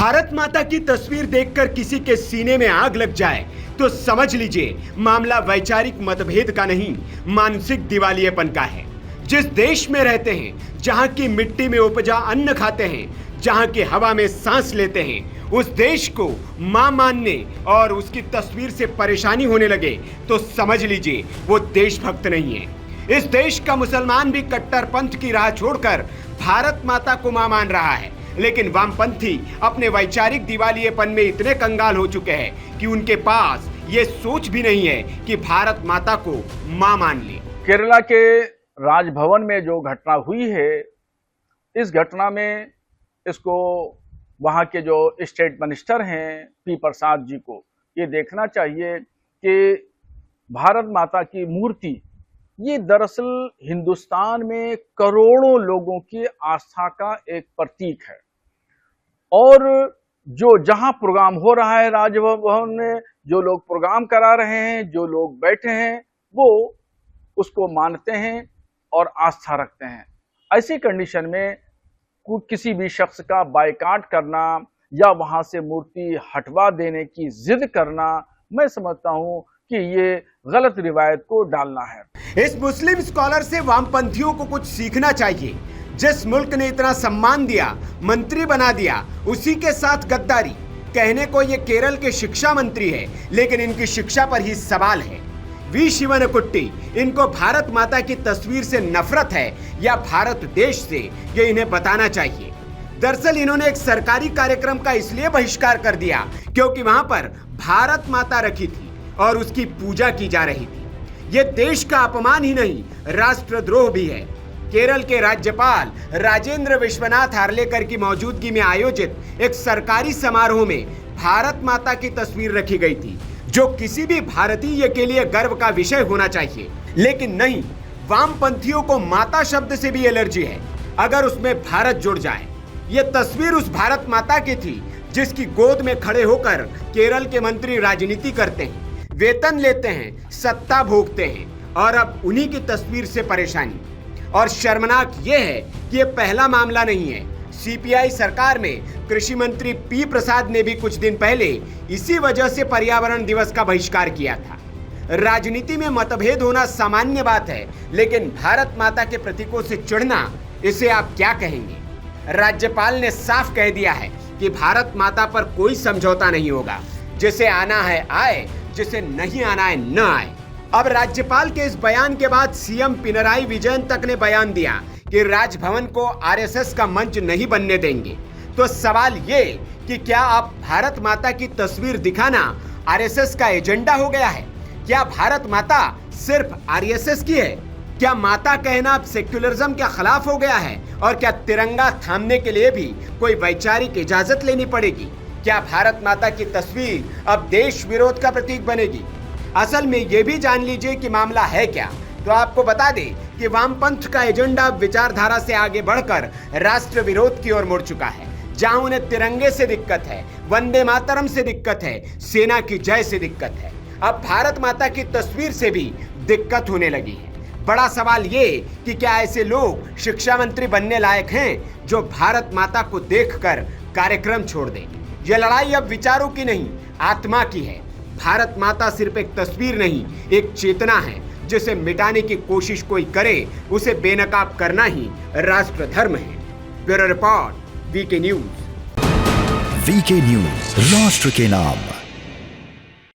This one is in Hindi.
भारत माता की तस्वीर देखकर किसी के सीने में आग लग जाए तो समझ लीजिए मामला वैचारिक मतभेद का नहीं, मानसिक दिवालियेपन का है। जिस देश में रहते हैं, जहां की मिट्टी में उपजा अन्न खाते हैं, जहां की हवा में सांस लेते हैं, उस देश को मां मानने और उसकी तस्वीर से परेशानी होने लगे तो समझ लीजिए वो देशभक्त नहीं है। इस देश का मुसलमान भी कट्टरपंथ की राह छोड़कर भारत माता को मां मान रहा है, लेकिन वामपंथी अपने वैचारिक दिवालियेपन में इतने कंगाल हो चुके हैं कि उनके पास ये सोच भी नहीं है कि भारत माता को मां मान ले। केरला के राजभवन में जो घटना हुई है, इस घटना में इसको वहाँ के जो स्टेट मिनिस्टर हैं पी प्रसाद जी को ये देखना चाहिए कि भारत माता की मूर्ति ये दरअसल हिंदुस्तान में करोड़ों लोगों की आस्था का एक प्रतीक है और जो जहां प्रोग्राम हो रहा है राजभवन में, जो लोग प्रोग्राम करा रहे हैं, जो लोग बैठे हैं, वो उसको मानते हैं और आस्था रखते हैं। ऐसी कंडीशन में किसी भी शख्स का बायकॉट करना या वहां से मूर्ति हटवा देने की जिद करना, मैं समझता हूं कि ये गलत रिवायत को डालना है। इस मुस्लिम स्कॉलर से वामपंथियों को कुछ सीखना चाहिए। जिस मुल्क ने इतना सम्मान दिया, मंत्री बना दिया, उसी के साथ गद्दारी। कहने को ये केरल के शिक्षा मंत्री है, लेकिन इनकी शिक्षा पर ही सवाल है। वी शिवनकुट्टी, इनको भारत माता की तस्वीर से नफरत है या भारत देश से, ये इन्हें बताना चाहिए। दरअसल इन्होंने एक सरकारी कार्यक्रम का इसलिए बहिष्कार कर दिया क्योंकि वहां पर भारत माता रखी थी और उसकी पूजा की जा रही थी। यह देश का अपमान ही नहीं, राष्ट्रद्रोह भी है। केरल के राज्यपाल राजेंद्र विश्वनाथ हार्लेकर की मौजूदगी में आयोजित एक सरकारी समारोह में भारत माता की तस्वीर रखी गई थी, जो किसी भी भारतीय के लिए गर्व का विषय होना चाहिए। लेकिन नहीं, वामपंथियों को माता शब्द से भी एलर्जी है अगर उसमें भारत जुड़ जाए। यह तस्वीर उस भारत माता की थी जिसकी गोद में खड़े होकर केरल के मंत्री राजनीति करते हैं, वेतन लेते हैं, सत्ता भोगते हैं और अब उन्हीं की तस्वीर से परेशानी। और शर्मनाक यह है कि यह पहला मामला नहीं है। सीपीआई सरकार में कृषि मंत्री पी प्रसाद ने भी कुछ दिन पहले इसी वजह से पर्यावरण दिवस का बहिष्कार किया था। राजनीति में मतभेद होना सामान्य बात है, लेकिन भारत माता के प्रतीकों से चिढ़ना, इसे आप क्या कहेंगे? राज्यपाल ने साफ कह दिया है कि भारत माता पर कोई समझौता नहीं होगा। जिसे आना है आए, जिसे नहीं आना है न आए। अब राज्यपाल के इस बयान के बाद सीएम पिनराई विजयन तक ने बयान दिया कि राजभवन को आरएसएस का मंच नहीं बनने देंगे। तो सवाल ये कि क्या आप भारत माता की तस्वीर दिखाना आरएसएस का एजेंडा हो गया है? क्या भारत माता सिर्फ आरएसएस की है? क्या माता कहना अब सेक्युलरिज्म के खिलाफ हो गया है? और क्या तिरंगा थामने के लिए भी कोई वैचारिक इजाजत लेनी पड़ेगी? क्या भारत माता की तस्वीर अब देश विरोध का प्रतीक बनेगी? असल में ये भी जान लीजिए कि मामला है क्या। तो आपको बता दें कि वामपंथ का एजेंडा विचारधारा से आगे बढ़कर राष्ट्र विरोध की ओर मुड़ चुका है। जहां उन्हें तिरंगे से दिक्कत है, वंदे मातरम से दिक्कत है, सेना की जय से दिक्कत है, अब भारत माता की तस्वीर से भी दिक्कत होने लगी है। बड़ा सवाल ये कि क्या ऐसे लोग शिक्षा मंत्री बनने लायक हैं जो भारत माता को देखकर कार्यक्रम छोड़ दें? यह लड़ाई अब विचारों की नहीं, आत्मा की है। भारत माता सिर्फ एक तस्वीर नहीं, एक चेतना है। जिसे मिटाने की कोशिश कोई करे, उसे बेनकाब करना ही राष्ट्र धर्म है। Bureau report, VK news. VK news, राष्ट्र के नाम।